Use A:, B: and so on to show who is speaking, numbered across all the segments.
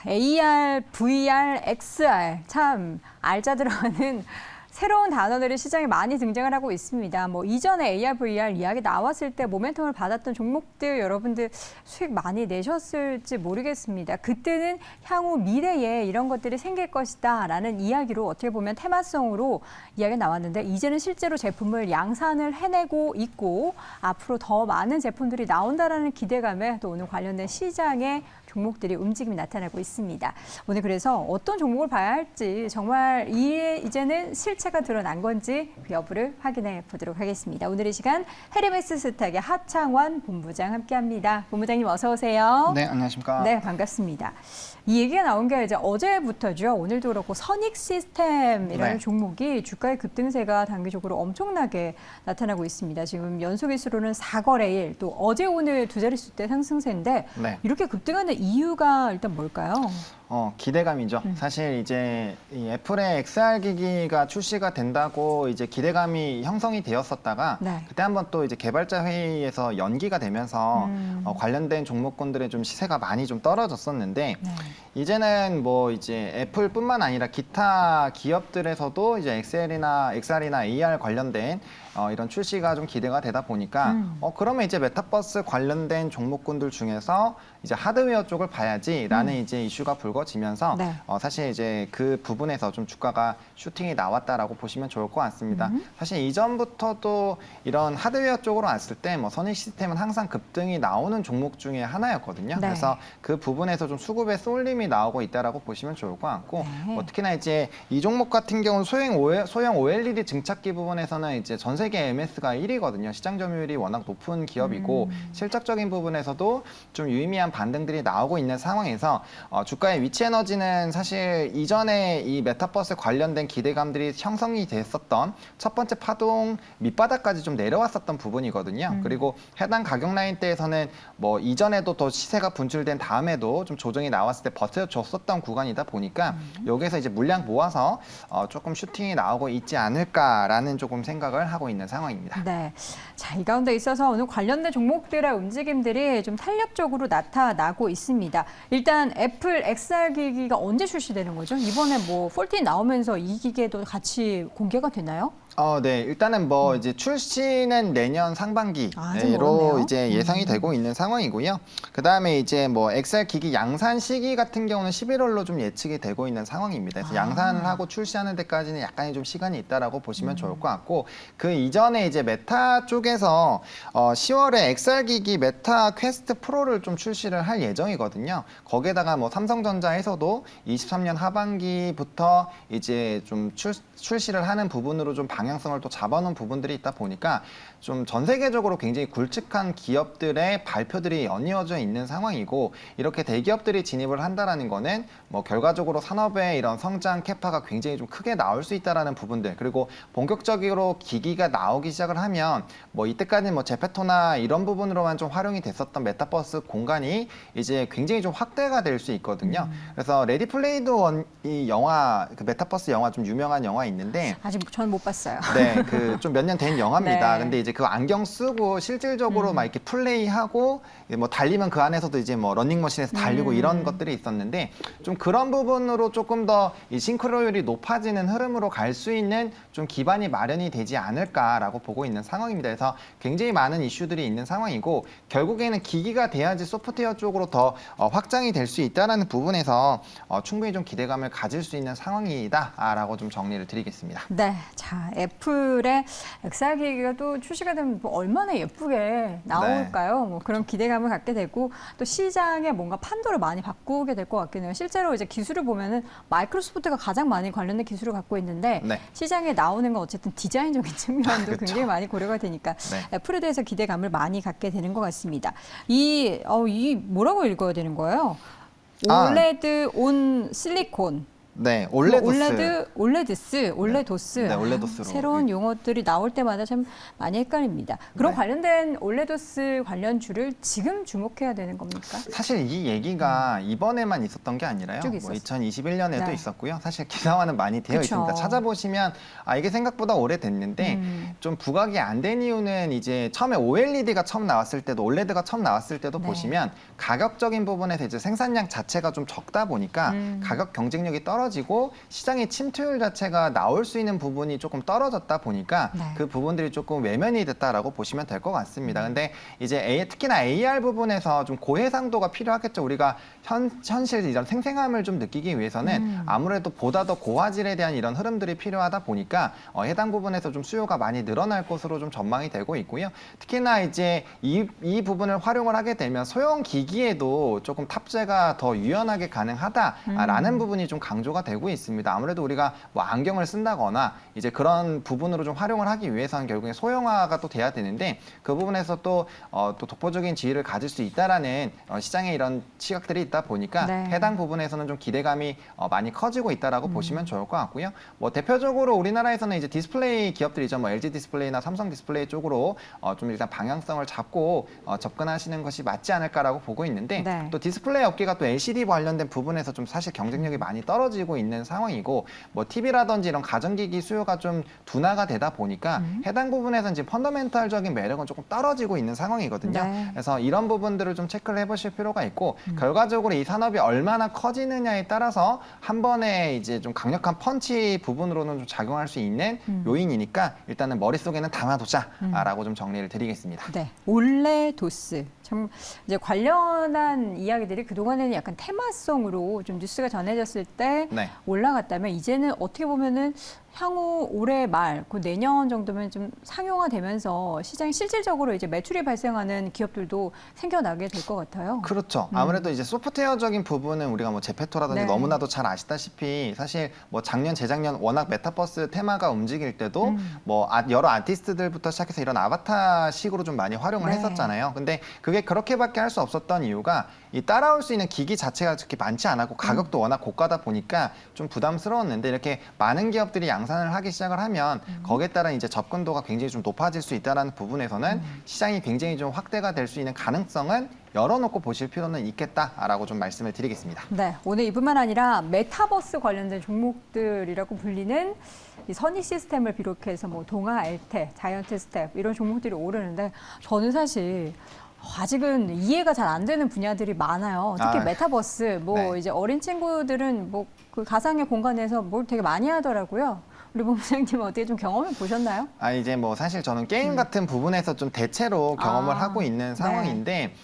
A: AR, VR, XR 참 알짜 들어가는 새로운 단어들이 시장에 많이 등장을 하고 있습니다. 뭐 이전에 AR, VR 이야기 나왔을 때 모멘텀을 받았던 종목들 여러분들 수익 많이 내셨을지 모르겠습니다. 그때는 향후 미래에 이런 것들이 생길 것이다라는 이야기로 어떻게 보면 테마성으로 이야기가 나왔는데 이제는 실제로 제품을 양산을 해내고 있고 앞으로 더 많은 제품들이 나온다라는 기대감에 또 오늘 관련된 시장의 종목들이 움직임이 나타나고 있습니다. 오늘 그래서 어떤 종목을 봐야 할지 정말 이제는 실체가 드러난 건지 그 여부를 확인해 보도록 하겠습니다. 오늘 이 시간 헤르메스 스탁의 하창원 본부장 함께합니다. 본부장님 어서 오세요.
B: 네, 안녕하십니까.
A: 네, 반갑습니다. 이 얘기가 나온 게 이제 어제부터죠. 오늘도 그렇고 선익 시스템이라는
B: 네.
A: 종목이 주가의 급등세가 단기적으로 엄청나게 나타나고 있습니다. 지금 연속일수로는 4거래일, 또 어제 오늘 두 자릿수 대 상승세인데
B: 네.
A: 이렇게 급등하는 이유가 일단 뭘까요?
B: 기대감이죠. 사실 이제 이 애플의 XR 기기가 출시가 된다고 이제 기대감이 형성이 되었었다가
A: 네.
B: 그때 한번 또 이제 개발자 회의에서 연기가 되면서 관련된 종목군들의 좀 시세가 많이 좀 떨어졌었는데
A: 네.
B: 이제는 뭐 이제 애플뿐만 아니라 기타 기업들에서도 이제 XR이나 AR 관련된 이런 출시가 좀 기대가 되다 보니까 그러면 이제 메타버스 관련된 종목군들 중에서 이제 하드웨어 쪽을 봐야지라는 이제 이슈가 불거지면서
A: 네.
B: 사실 이제 그 부분에서 좀 주가가 슈팅이 나왔다라고 보시면 좋을 것 같습니다. 사실 이전부터도 이런 하드웨어 쪽으로 왔을 때 뭐 선익 시스템은 항상 급등이 나오는 종목 중에 하나였거든요.
A: 네.
B: 그래서 그 부분에서 좀 수급의 쏠림이 나오고 있다라고 보시면 좋을 것 같고
A: 네.
B: 특히나 이제 이 종목 같은 경우는 소형 OLED 증착기 부분에서는 이제 전 세계 MS가 1위거든요. 시장 점유율이 워낙 높은 기업이고 실적적인 부분에서도 좀 유의미한 반등들이 나오고 있는 상황에서 주가의 위치 에너지는 사실 이전에 이 메타버스 관련된 기대감들이 형성이 됐었던 첫 번째 파동 밑바닥까지 좀 내려왔었던 부분이거든요. 그리고 해당 가격 라인대에서는 뭐 이전에도 더 시세가 분출된 다음에도 좀 조정이 나왔을 때 버텨줬었던 구간이다 보니까 여기서 이제 물량 모아서 조금 슈팅이 나오고 있지 않을까라는 조금 생각을 하고 있는 상황입니다.
A: 네. 자, 이 가운데 있어서 오늘 관련된 종목들의 움직임들이 좀 탄력적으로 나타나고 있습니다. 일단 애플 XR 기기가 언제 출시되는 거죠? 이번에 뭐 14 나오면서 이 기계도 같이 공개가 되나요?
B: 네. 일단은 뭐 이제 출시는 내년
A: 아직 멀었네요.
B: 상반기로 이제 예상이 되고 있는 상황이고요. 그다음에 이제 뭐 XR 기기 양산 시기 같은 경우는 11월로 좀 예측이 되고 있는 상황입니다. 그래서 양산을 하고 출시하는 데까지는 약간의 좀 시간이 있다라고 보시면 좋을 것 같고 그 이전에 이제 메타 쪽에서 10월에 XR 기기 메타 퀘스트 프로를 좀 출시를 할 예정이거든요. 거기에다가 뭐 삼성전자에서도 23년 하반기부터 이제 좀 출시를 하는 부분으로 좀 방향성을 또 잡아놓은 부분들이 있다 보니까 좀 전 세계적으로 굉장히 굵직한 기업들의 발표들이 연이어져 있는 상황이고 이렇게 대기업들이 진입을 한다라는 거는 뭐 결과적으로 산업의 이런 성장 캐파가 굉장히 좀 크게 나올 수 있다라는 부분들 그리고 본격적으로 기기가 나오기 시작을 하면 뭐 이때까지 뭐 제페토나 이런 부분으로만 좀 활용이 됐었던 메타버스 공간이 이제 굉장히 좀 확대가 될 수 있거든요. 그래서 레디 플레이드 원 이 영화 그 메타버스 영화 좀 유명한 영화 있는데
A: 아직 저는 못 봤어요.
B: 네, 그 좀 몇 년 된 영화입니다.
A: 네.
B: 근데 이제 그 안경 쓰고 실질적으로 막 이렇게 플레이하고 뭐 달리면 그 안에서도 이제 뭐 러닝머신에서 달리고 이런 것들이 있었는데 좀 그런 부분으로 조금 더 이 싱크로율이 높아지는 흐름으로 갈 수 있는 좀 기반이 마련이 되지 않을까라고 보고 있는 상황입니다. 그래서 굉장히 많은 이슈들이 있는 상황이고 결국에는 기기가 돼야지 소프트웨어 쪽으로 더 확장이 될 수 있다는 부분에서 충분히 좀 기대감을 가질 수 있는 상황이다라고 좀 정리를 드리겠습니다.
A: 네, 자 애플의 XR 기기가 또 출시가 되면 뭐 얼마나 예쁘게 나올까요? 뭐 그런 기대감을 갖게 되고 또 시장에 뭔가 판도를 많이 바꾸게 될 것 같긴 해요. 실제로 이제 기술을 보면은 마이크로소프트가 가장 많이 관련된 기술을 갖고 있는데
B: 네.
A: 시장에 나오는 건 어쨌든 디자인적인 측면도
B: 그렇죠.
A: 굉장히 많이 고려가 되니까
B: 네.
A: 애플에 대해서 기대감을 많이 갖게 되는 것 같습니다. 이 뭐라고 읽어야 되는 거예요? 올레드 온 실리콘.
B: 네, 올레도스.
A: 올레도스.
B: 네, 올레도스로.
A: 새로운 용어들이 나올 때마다 참 많이 헷갈립니다. 그런
B: 네.
A: 관련된 올레도스 관련주를 지금 주목해야 되는 겁니까?
B: 사실 이 얘기가 이번에만 있었던 게 아니라요.
A: 쭉
B: 뭐
A: 있었어요.
B: 2021년에도
A: 네.
B: 있었고요. 사실 기사화는 많이 되어
A: 그쵸.
B: 있습니다. 찾아보시면 이게 생각보다 오래됐는데 좀 부각이 안 된 이유는 이제 처음에 OLED가 처음 나왔을 때도 OLED가 처음 나왔을 때도
A: 네.
B: 보시면 가격적인 부분에서 이제 생산량 자체가 좀 적다 보니까 가격 경쟁력이 떨어지고 시장의 침투율 자체가 나올 수 있는 부분이 조금 떨어졌다 보니까
A: 네.
B: 그 부분들이 조금 외면이 됐다라고 보시면 될 것 같습니다. 근데 이제 특히나 AR 부분에서 좀 고해상도가 필요하겠죠. 우리가 현실 이런 생생함을 좀 느끼기 위해서는 아무래도 보다 더 고화질에 대한 이런 흐름들이 필요하다 보니까 해당 부분에서 좀 수요가 많이 늘어날 것으로 좀 전망이 되고 있고요. 특히나 이제 이 부분을 활용을 하게 되면 소형 기기에도 조금 탑재가 더 유연하게 가능하다라는 부분이 좀 강조가 되고 있습니다. 아무래도 우리가 뭐 안경을 쓴다거나 이제 그런 부분으로 좀 활용을 하기 위해서는 결국에 소형화가 또 돼야 되는데 그 부분에서 또 독보적인 지위를 가질 수 있다라는 시장에 이런 시각들이 있다 보니까
A: 네.
B: 해당 부분에서는 좀 기대감이 많이 커지고 있다라고 보시면 좋을 것 같고요. 뭐 대표적으로 우리나라에서는 이제 디스플레이 기업들이죠. 뭐 LG 디스플레이나 삼성 디스플레이 쪽으로 좀 일단 방향성을 잡고 접근하시는 것이 맞지 않을까라고 보고 있는데
A: 네.
B: 또 디스플레이 업계가 또 LCD 관련된 부분에서 좀 사실 경쟁력이 많이 떨어지고 있는 상황이고 뭐 TV라든지 이런 가전기기 수요가 좀 둔화가 되다 보니까 해당 부분에서는 지금 펀더멘탈적인 매력은 조금 떨어지고 있는 상황이거든요.
A: 네.
B: 그래서 이런 부분들을 좀 체크를 해보실 필요가 있고 결과적으로 이 산업이 얼마나 커지느냐에 따라서 한 번에 이제 좀 강력한 펀치 부분으로는 좀 작용할 수 있는 요인이니까 일단은 머릿속에는 담아두자라고 좀 정리를 드리겠습니다.
A: 네, 올레도스. 참 이제 관련한 이야기들이 그동안에는 약간 테마성으로 좀 뉴스가 전해졌을 때
B: 네.
A: 올라갔다면 이제는 어떻게 보면은 향후 올해 말, 그 내년 정도면 좀 상용화되면서 시장에 실질적으로 이제 매출이 발생하는 기업들도 생겨나게 될 것 같아요.
B: 그렇죠. 아무래도 이제 소프트웨어적인 부분은 우리가 뭐 제페토라든지
A: 네.
B: 너무나도 잘 아시다시피 사실 뭐 작년, 재작년 워낙 메타버스 테마가 움직일 때도 뭐 여러 아티스트들부터 시작해서 이런 아바타식으로 좀 많이 활용을
A: 네.
B: 했었잖아요. 근데 그게 그렇게밖에 할 수 없었던 이유가 이 따라올 수 있는 기기 자체가 그렇게 많지 않았고 가격도 워낙 고가다 보니까 좀 부담스러웠는데 이렇게 많은 기업들이 양산을 하기 시작을 하면 거기에 따른 이제 접근도가 굉장히 좀 높아질 수 있다는 부분에서는 시장이 굉장히 좀 확대가 될 수 있는 가능성은 열어놓고 보실 필요는 있겠다라고 좀 말씀을 드리겠습니다.
A: 네, 오늘 이뿐만 아니라 메타버스 관련된 종목들이라고 불리는 이 선익 시스템을 비롯해서 뭐 동아, 엘테, 자이언트 스텝 이런 종목들이 오르는데 저는 사실 아직은 이해가 잘 안 되는 분야들이 많아요. 특히 메타버스, 뭐
B: 네.
A: 이제 어린 친구들은 뭐 그 가상의 공간에서 뭘 되게 많이 하더라고요. 우리 본부장님은 어떻게 좀 경험해 보셨나요?
B: 이제 뭐 사실 저는 게임 같은 부분에서 좀 대체로 경험을 하고 있는 상황인데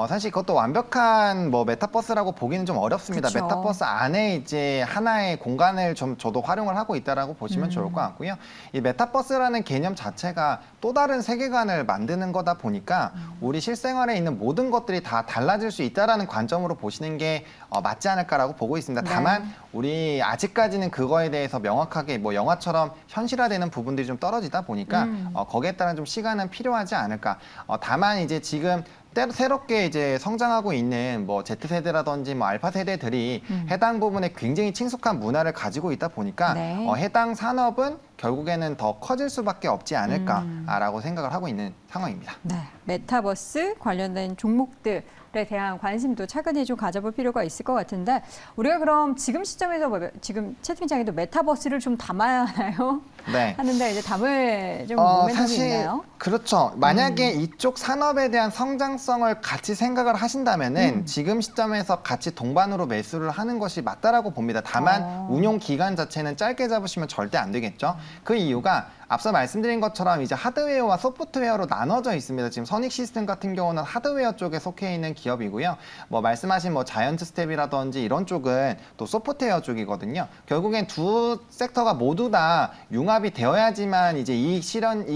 B: 사실 그것도 완벽한 뭐 메타버스라고 보기는 좀 어렵습니다.
A: 그쵸.
B: 메타버스 안에 이제 하나의 공간을 좀 저도 활용을 하고 있다라고 보시면 좋을 것 같고요. 이 메타버스라는 개념 자체가 또 다른 세계관을 만드는 거다 보니까 우리 실생활에 있는 모든 것들이 다 달라질 수 있다라는 관점으로 보시는 게 맞지 않을까라고 보고 있습니다.
A: 네.
B: 다만 우리 아직까지는 그거에 대해서 명확하게 뭐 영화처럼 현실화되는 부분들이 좀 떨어지다 보니까 거기에 따른 좀 시간은 필요하지 않을까. 다만 이제 지금 새롭게 이제 성장하고 있는 뭐 Z세대라든지 뭐 알파 세대들이 해당 부분에 굉장히 친숙한 문화를 가지고 있다 보니까
A: 네.
B: 해당 산업은 결국에는 더 커질 수밖에 없지 않을까라고 생각을 하고 있는 상황입니다.
A: 네, 메타버스 관련된 종목들에 대한 관심도 차근히 좀 가져볼 필요가 있을 것 같은데 우리가 그럼 지금 시점에서 지금 채팅창에도 메타버스를 좀 담아야 하나요?
B: 네.
A: 하는데 이제 담을 좀 모멘텀이
B: 사실
A: 있나요?
B: 그렇죠. 만약에 이쪽 산업에 대한 성장성을 같이 생각을 하신다면은 지금 시점에서 같이 동반으로 매수를 하는 것이 맞다라고 봅니다. 다만 운용 기간 자체는 짧게 잡으시면 절대 안 되겠죠. 그 이유가 앞서 말씀드린 것처럼 이제 하드웨어와 소프트웨어로 나눠져 있습니다. 지금 선익 시스템 같은 경우는 하드웨어 쪽에 속해 있는 기업이고요. 뭐 말씀하신 뭐 자이언트 스텝이라든지 이런 쪽은 또 소프트웨어 쪽이거든요. 결국엔 두 섹터가 모두 다 융합이 되어야지만 이제 이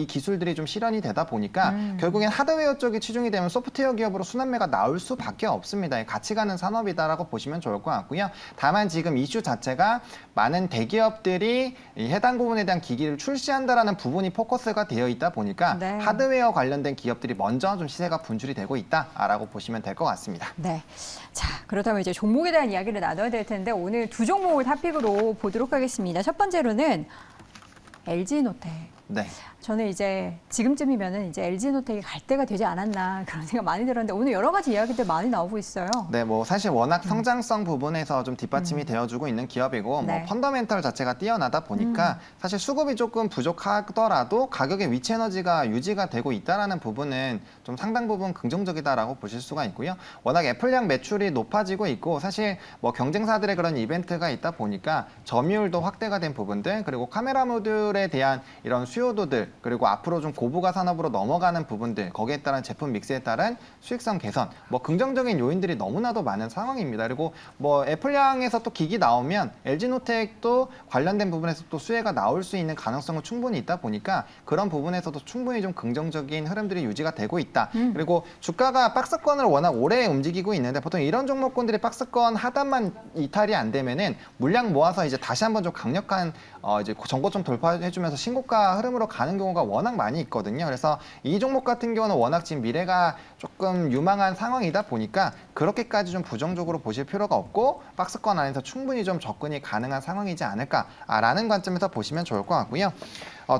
B: 기술들이 좀 실현이 되다 보니까 결국엔 하드웨어 쪽이 치중이 되면 소프트웨어 기업으로 순환매가 나올 수밖에 없습니다. 같이 가는 산업이다라고 보시면 좋을 것 같고요. 다만 지금 이슈 자체가 많은 대기업들이 이 해당 부분에 대한 기기를 출시한다 있다라는 부분이 포커스가 되어 있다 보니까
A: 네.
B: 하드웨어 관련된 기업들이 먼저 좀 시세가 분출이 되고 있다라고 보시면 될 것 같습니다.
A: 네. 자, 그렇다면 이제 종목에 대한 이야기를 나눠야 될 텐데 오늘 두 종목을 탑픽으로 보도록 하겠습니다. 첫 번째로는 LG노텍.
B: 네.
A: 저는 이제 지금쯤이면은 이제 LG노텍이 갈 때가 되지 않았나 그런 생각 많이 들었는데 오늘 여러 가지 이야기들 많이 나오고 있어요.
B: 네, 뭐 사실 워낙 성장성 부분에서 좀 뒷받침이 되어주고 있는 기업이고
A: 네.
B: 뭐 펀더멘털 자체가 뛰어나다 보니까 사실 수급이 조금 부족하더라도 가격의 위치 에너지가 유지가 되고 있다라는 부분은 좀 상당 부분 긍정적이다라고 보실 수가 있고요. 워낙 애플량 매출이 높아지고 있고 사실 뭐 경쟁사들의 그런 이벤트가 있다 보니까 점유율도 확대가 된 부분들 그리고 카메라 모듈에 대한 이런 수요도들 그리고 앞으로 좀 고부가 산업으로 넘어가는 부분들 거기에 따른 제품 믹스에 따른 수익성 개선 뭐 긍정적인 요인들이 너무나도 많은 상황입니다. 그리고 뭐 애플량에서 또 기기 나오면 LG노텍도 관련된 부분에서 또 수혜가 나올 수 있는 가능성은 충분히 있다 보니까 그런 부분에서도 충분히 좀 긍정적인 흐름들이 유지가 되고 있다. 그리고 주가가 박스권을 워낙 오래 움직이고 있는데 보통 이런 종목군들이 박스권 하단만 이탈이 안 되면은 물량 모아서 이제 다시 한번 좀 강력한 이제 전고점 돌파해주면서 신고가 흐름으로 가는 경우가 워낙 많이 있거든요. 그래서 이 종목 같은 경우는 워낙 지금 미래가 조금 유망한 상황이다 보니까 그렇게까지 좀 부정적으로 보실 필요가 없고 박스권 안에서 충분히 좀 접근이 가능한 상황이지 않을까라는 관점에서 보시면 좋을 것 같고요.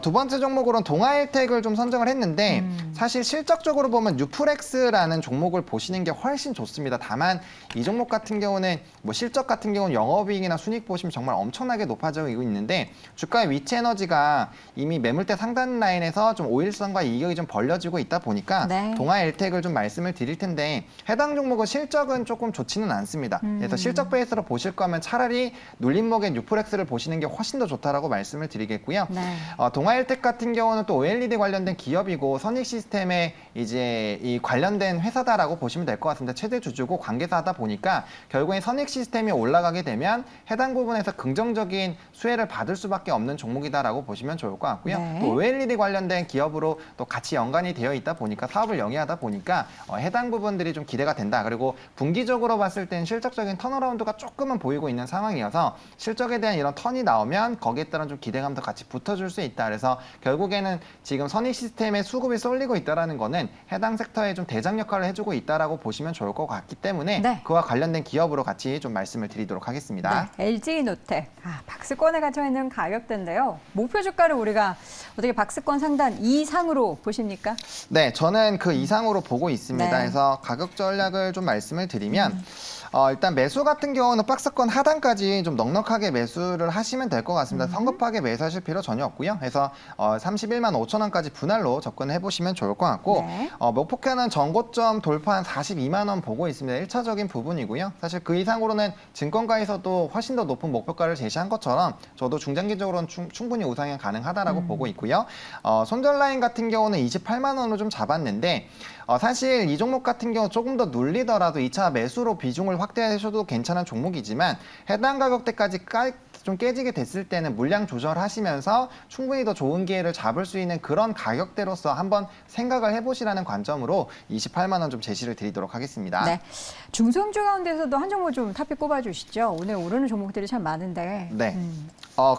B: 두 번째 종목으로는 동아일텍을 좀 선정을 했는데 사실 실적적으로 보면 뉴프렉스라는 종목을 보시는 게 훨씬 좋습니다. 다만 이 종목 같은 경우는 뭐 실적 같은 경우는 영업이익이나 순이익 보시면 정말 엄청나게 높아지고 있는데 주가의 위치 에너지가 이미 매물대 상단 라인에서 좀 5일선과 이격이 좀 벌려지고 있다 보니까
A: 네.
B: 동아일텍을 좀 말씀을 드릴 텐데 해당 종목은 실적은 조금 좋지는 않습니다. 그래서 실적 베이스로 보실 거면 차라리 눌림목의 뉴프렉스를 보시는 게 훨씬 더 좋다라고 말씀을 드리겠고요.
A: 네.
B: 동아일텍 같은 경우는 또 OLED 관련된 기업이고 선익 시스템에 이제 이 관련된 회사다라고 보시면 될 것 같습니다. 최대 주주고 관계사다 보니까 결국엔 선익 시스템이 올라가게 되면 해당 부분에서 긍정적인 수혜를 받을 수밖에 없는 종목이다라고 보시면 좋을 것 같고요.
A: 네.
B: 또 OLED 관련된 기업으로 또 같이 연관이 되어 있다 보니까 사업을 영위하다 보니까 해당 부분들이 좀 기대가 된다. 그리고 분기적으로 봤을 땐 실적적인 턴어라운드가 조금은 보이고 있는 상황이어서 실적에 대한 이런 턴이 나오면 거기에 따른 좀 기대감도 같이 붙어줄 수 있다. 그래서 결국에는 지금 선익 시스템에 수급이 쏠리고 있다는 거는 해당 섹터에 좀 대장 역할을 해주고 있다라고 보시면 좋을 것 같기 때문에
A: 네.
B: 그와 관련된 기업으로 같이 좀 말씀을 드리도록 하겠습니다.
A: 네, LG노텍. 박스권에 갇혀 있는 가격대인데요. 목표 주가를 우리가 어떻게 박스권 상단 이상으로 보십니까?
B: 네, 저는 그 이상으로 보고 있습니다.
A: 네.
B: 그래서 가격 전략을 좀 말씀을 드리면 일단 매수 같은 경우는 박스권 하단까지 좀 넉넉하게 매수를 하시면 될 것 같습니다. 성급하게 매수하실 필요 전혀 없고요. 그래서 31만 5천 원까지 분할로 접근해 보시면 좋을 것 같고
A: 네.
B: 목표가는 전고점 돌파한 42만 원 보고 있습니다. 1차적인 부분이고요. 사실 그 이상으로는 증권가에서도 훨씬 더 높은 목표가를 제시한 것처럼 저도 중장기적으로는 충분히 우상향 가능하다라고 보고 있고요. 손절 라인 같은 경우는 28만 원으로 좀 잡았는데 사실 이 종목 같은 경우 조금 더 눌리더라도 2차 매수로 비중을 확대하셔도 괜찮은 종목이지만 해당 가격대까지 좀 깨지게 됐을 때는 물량 조절하시면서 충분히 더 좋은 기회를 잡을 수 있는 그런 가격대로서 한번 생각을 해보시라는 관점으로 28만 원 좀 제시를 드리도록 하겠습니다.
A: 네. 중성주 가운데서도 한 종목 좀 탑픽 꼽아주시죠. 오늘 오르는 종목들이 참 많은데.
B: 네.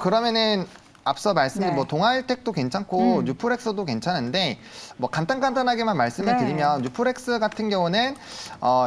B: 그러면은 앞서 말씀드린
A: 네.
B: 뭐 동아일텍도 괜찮고 뉴프렉스도 괜찮은데 뭐 간단하게만 말씀을
A: 네.
B: 드리면 뉴프렉스 같은 경우는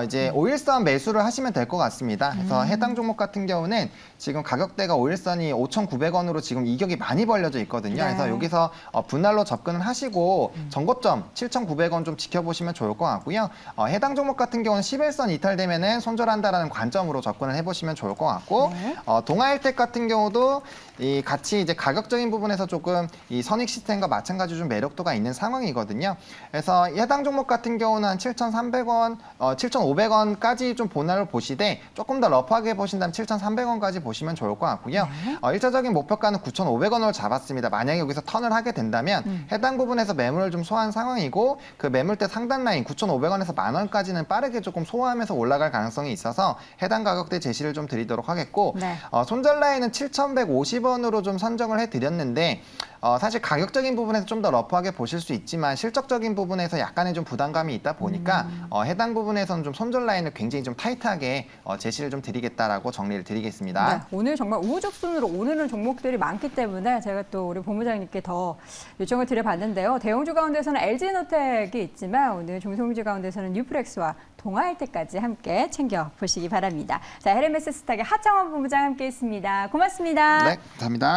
B: 이제 5일선 매수를 하시면 될 것 같습니다. 그래서 해당 종목 같은 경우는 지금 가격대가 5일선이 5,900원으로 지금 이격이 많이 벌려져 있거든요.
A: 네.
B: 그래서 여기서 분할로 접근을 하시고 전고점 7,900원 좀 지켜보시면 좋을 것 같고요. 해당 종목 같은 경우는 11선 이탈되면은 손절한다라는 관점으로 접근을 해보시면 좋을 것 같고
A: 네.
B: 동아일텍 같은 경우도 이 같이 이제 가격적인 부분에서 조금 이 선익 시스템과 마찬가지로 좀 매력도가 있는 상황이거든요. 그래서 해당 종목 같은 경우는 한 7,300원, 7,500원까지 좀 본화를 보시되 조금 더 러프하게 보신다면 7,300원까지 보시면 좋을 것 같고요. 1차적인 목표가는 9,500원으로 잡았습니다. 만약에 여기서 턴을 하게 된다면 해당 부분에서 매물을 좀 소화한 상황이고 그 매물대 상단 라인 9,500원에서 만 원까지는 빠르게 조금 소화하면서 올라갈 가능성이 있어서 해당 가격대 제시를 좀 드리도록 하겠고
A: 네.
B: 손절 라인은 7,150원으로 좀 선정을 드렸는데 사실 가격적인 부분에서 좀 더 러프하게 보실 수 있지만 실적적인 부분에서 약간의 좀 부담감이 있다 보니까 해당 부분에서는 좀 손절 라인을 굉장히 좀 타이트하게 제시를 좀 드리겠다라고 정리를 드리겠습니다.
A: 네, 오늘 정말 우후죽순으로 오르는 종목들이 많기 때문에 제가 또 우리 본부장님께 더 요청을 드려봤는데요. 대형주 가운데서는 LG노텍이 있지만 오늘 중소형주 가운데서는 뉴프렉스와 동아일텍까지 함께 챙겨보시기 바랍니다. 자, 헤르메스 스탁의 하창원 본부장 함께했습니다. 고맙습니다.
B: 네, 감사합니다.